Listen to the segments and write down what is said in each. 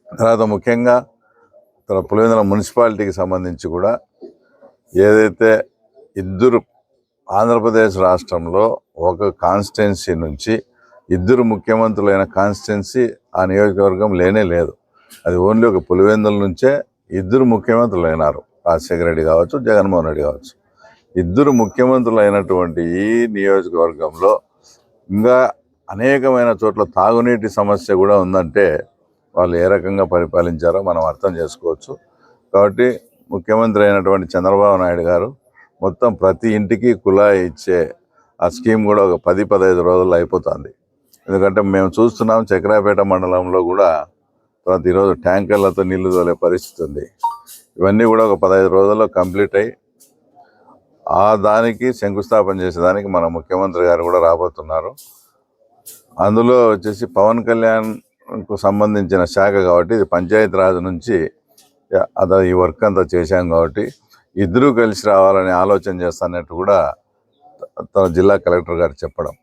తర్వాత ముఖ్యంగా పులివెందుల మున్సిపాలిటీకి సంబంధించి కూడా ఏదైతే ఇద్దరు ఆంధ్రప్రదేశ్ రాష్ట్రంలో ఒక కాన్స్టిట్యున్సీ నుంచి ఇద్దరు ముఖ్యమంత్రులైన కాన్స్టిట్యున్సీ ఆ నియోజకవర్గం లేనే లేదు. అది ఓన్లీ ఒక పులివెందుల నుంచే ఇద్దరు ముఖ్యమంత్రులు అయినారు. రాజశేఖర రెడ్డి కావచ్చు, జగన్మోహన్ రెడ్డి కావచ్చు. ఇద్దరు ముఖ్యమంత్రులు అయినటువంటి ఈ నియోజకవర్గంలో ఇంకా అనేకమైన చోట్ల తాగునీటి సమస్య కూడా ఉందంటే వాళ్ళు ఏ రకంగా పరిపాలించారో మనం అర్థం చేసుకోవచ్చు. కాబట్టి ముఖ్యమంత్రి అయినటువంటి చంద్రబాబు నాయుడు గారు మొత్తం ప్రతి ఇంటికి కుళాయి ఇచ్చే ఆ స్కీమ్ కూడా ఒక 10-15 రోజుల్లో అయిపోతుంది. ఎందుకంటే మేము చూస్తున్నాం చక్రాపేట మండలంలో కూడా తర్వాత ఈరోజు ట్యాంకర్లతో నీళ్లు తోలే పరిస్థితి ఉంది. ఇవన్నీ కూడా ఒక 15 రోజుల్లో కంప్లీట్ అయ్యి దానికి శంకుస్థాపన చేసేదానికి మన ముఖ్యమంత్రి గారు కూడా రాబోతున్నారు. అందులో వచ్చేసి పవన్ కళ్యాణ్కు సంబంధించిన శాఖ కాబట్టి ఇది పంచాయతీరాజ్ నుంచి ఈ వర్క్ అంతా చేశాం కాబట్టి ఇద్దరూ కలిసి రావాలని ఆలోచన చేస్తున్నట్టు కూడా తన జిల్లా కలెక్టర్ గారు చెప్పడం.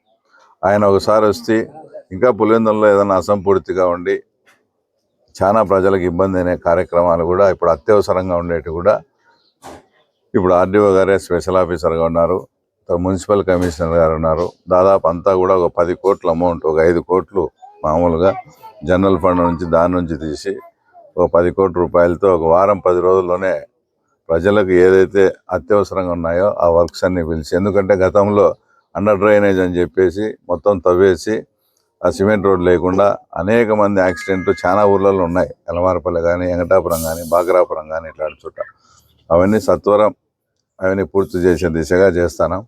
ఆయన ఒకసారి వస్తే ఇంకా పులివెందులలో ఏదైనా అసంపూర్తిగా ఉండి చాలా ప్రజలకు ఇబ్బంది అనే కార్యక్రమాలు కూడా ఇప్పుడు అత్యవసరంగా ఉండేవి కూడా ఇప్పుడు ఆర్డీఓ గారే స్పెషల్ ఆఫీసర్గా ఉన్నారు, మున్సిపల్ కమిషనర్ గారు ఉన్నారు. దాదాపు అంతా కూడా ఒక 10 కోట్ల అమౌంట్, ఒక 5 కోట్లు మామూలుగా జనరల్ ఫండ్ నుంచి దాని నుంచి తీసి ఒక 10 కోట్ల రూపాయలతో ఒక వారం 10 రోజుల్లోనే ప్రజలకు ఏదైతే అత్యవసరంగా ఉన్నాయో ఆ వర్క్స్ అన్ని పిలిచి, ఎందుకంటే గతంలో అండర్ డ్రైనేజ్ అని చెప్పేసి మొత్తం తవ్వేసి ఆ సిమెంట్ రోడ్ లేకుండా అనేక మంది యాక్సిడెంట్లు చాలా ఊర్లలో ఉన్నాయి. ఎలమారపల్లి కానీ, వెంకటాపురం కానీ, బాగ్రాపురం కానీ ఇట్లాంటి చోట అవన్నీ సత్వరం అవన్నీ పూర్తి చేసే దిశగా చేస్తాను.